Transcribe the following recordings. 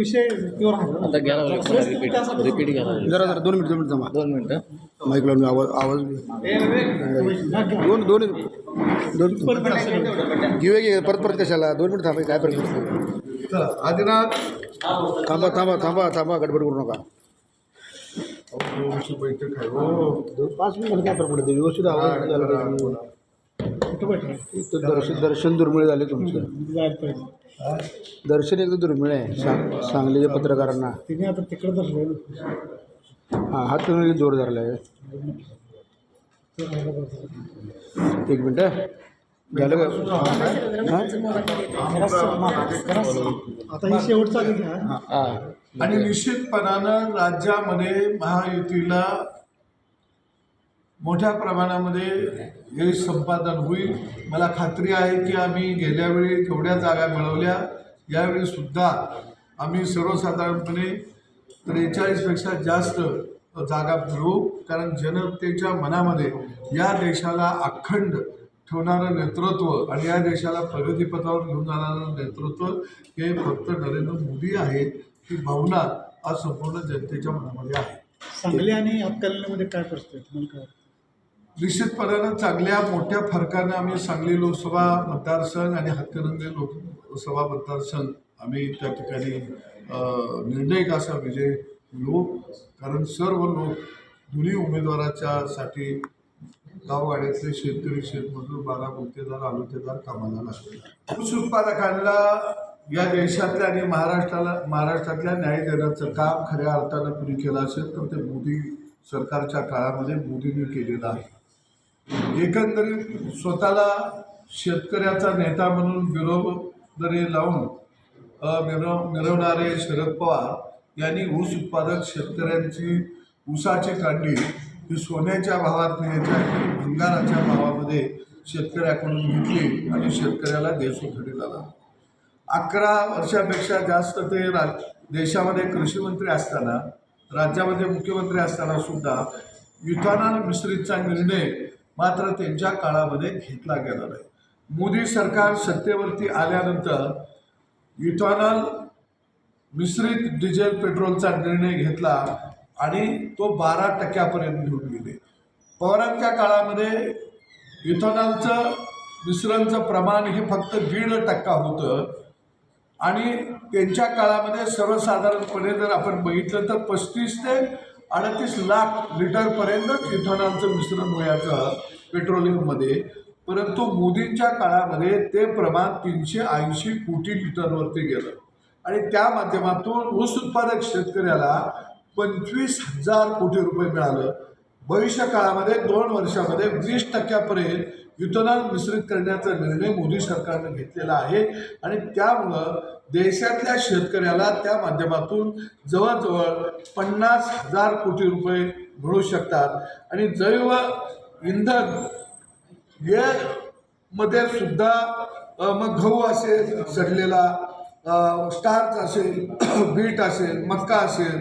विषय तीव्र आहे. आता घ्या रिपीट घ्या जरा 2 मिनिट थांबा. 2 मिनिटं. माईक लावून आवाज दोन घेऊया परत कशाला 2 मिनिट थांबा. काय परिस्थिती आदिनाथ थांबा गडबड करू नका. बैठक आहे 5 मिनिट काय फरक पडते. व्यवस्थित आवाज दर्शन दुर्मिळ झाले तुमचं. दर्शन एकदम दुर्मिळ आहे सांगलीच्या पत्रकारांना. तिने आता तिकडे धरलं. हां हात तुम्ही जोर धरला आहे. 1 मिनटं झालं का? आता ही शेवटचा घ्या. आणि निश्चितपणानं राज्यामध्ये महायुतीला मोठ्या प्रमाणामध्ये हे संपादन होईल. मला खात्री आहे की आम्ही गेल्या वेळी जेवढ्या जागा मिळवल्या यावेळी सुद्धा आम्ही सर्वसाधारणपणे 43पेक्षा जास्त जागा मिळवू. कारण जनतेच्या मनामध्ये या देशाला अखंड ठेवणारं नेतृत्व आणि या देशाला प्रगतीपथावर घेऊन जाणारं नेतृत्व हे फक्त नरेंद्र मोदी आहे. ही भावना आज संपूर्ण जनतेच्या मनामध्ये आहे. सांगली आणि हातकणंगलेमध्ये काय परिस्थिती तुम्हाला काय? निश्चितपणानं चांगल्या मोठ्या फरकानं आम्ही सांगली लोकसभा मतदारसंघ आणि हातकणंगले लोकसभा मतदारसंघ आम्ही त्या ठिकाणी निर्णायक असा विजय मिळवू. कारण सर्व लोक दोन्ही उमेदवाराच्यासाठी गावगाड्यातले शेतकरी शेतमजूर बारा गुत्तेदार आलुतेदार कामाला लागले. ऊस उत्पादकांना या देशातल्या आणि महाराष्ट्रातल्या न्याय देण्याचं काम खऱ्या अर्थानं कुणी केलं असेल तर ते मोदी सरकारच्या काळामध्ये मोदींनी केलेलं आहे. एकंदरीत स्वतःला शेतकऱ्याचा नेता म्हणून बिरोबरी लावून मिरवणारे शरद पवार यांनी ऊस उत्पादक शेतकऱ्यांची ऊसाची कांडी ही सोन्याच्या भावात न्यायच्या आणि भंगाराच्या भावामध्ये शेतकऱ्याकडून घेतली आणि शेतकऱ्याला देशोधडी झाला. 11 वर्षापेक्षा जास्त ते देशामध्ये कृषीमंत्री असताना राज्यामध्ये मुख्यमंत्री असताना सुद्धा इथेनॉल मिश्रितचा निर्णय मात्र त्यांच्या काळामध्ये घेतला गेला नाही. मोदी सरकार सत्तेवरती आल्यानंतर इथेनॉल मिश्रित डिझेल पेट्रोलचा निर्णय घेतला आणि तो 12% घेऊन गेले. पवारांच्या काळामध्ये इथेनॉलचं मिश्रणचं प्रमाण हे फक्त 1.5% होतं आणि त्यांच्या काळामध्ये सर्वसाधारणपणे जर आपण बघितलं तर 35 ते 38 लाख लिटरपर्यंत इथेनॉलचं मिश्रण व्हायचं पेट्रोलियममध्ये. परंतु मोदींच्या काळामध्ये ते प्रमाण 380 कोटी लिटरवरती गेलं आणि त्या माध्यमातून ऊस उत्पादक शेतकऱ्याला 25,000 कोटी रुपये मिळालं. भविष्य काळामध्ये 2 वर्षामध्ये 20% इथेनॉल मिश्रित करण्याचा निर्णय मोदी सरकारने घेतलेला आहे आणि त्यामुळं देशातल्या शेतकऱ्याला त्या माध्यमातून जवळजवळ 50,000 कोटी रुपये मिळू शकतात. आणि जैव इंधन मध्ये सुद्धा मग गहू असेल, सडलेला स्टार्च असेल, बीट असेल, मक्का असेल,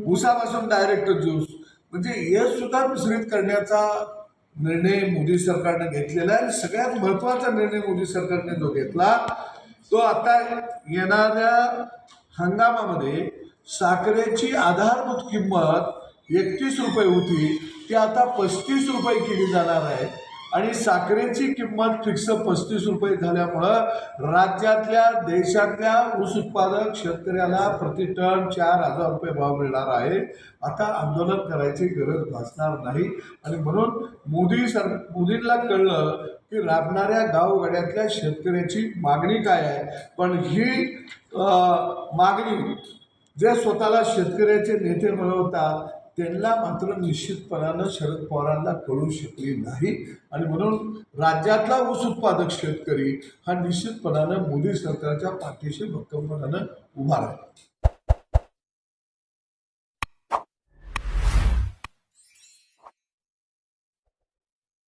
ऊसापासून डायरेक्ट ज्यूस म्हणजे हे सुद्धा मिश्रित करण्याचा निर्णय मोदी सरकारने घेतलेला आहे. आणि सगळ्यात महत्त्वाचा निर्णय मोदी सरकारने जो घेतला तो आता येणाऱ्या हंगामामध्ये साखरेची आधारभूत किंमत 31 रुपये होती ती आता 35 रुपये केली जाणार आहे आणि साखरेची किंमत फिक्स 35 रुपये झाल्यामुळं राज्यातल्या देशातल्या ऊस उत्पादक शेतकऱ्याला प्रति टन 4,000 रुपये भाव मिळणार आहे. आता आंदोलन करायची गरज भासणार नाही आणि म्हणून मोदींना कळलं की राबणाऱ्या गावगाड्यातल्या शेतकऱ्याची मागणी काय आहे. पण ही मागणी जे स्वतःला शेतकऱ्याचे नेते म्हणवतात त्यांना मात्र निश्चितपणानं शरद पवारांना कळू शकली नाही आणि म्हणून राज्यातला ऊस उत्पादक शेतकरी हा निश्चितपणानं मोदी सरकारच्या पाठीशी भक्कमपणानं उभा राहिला.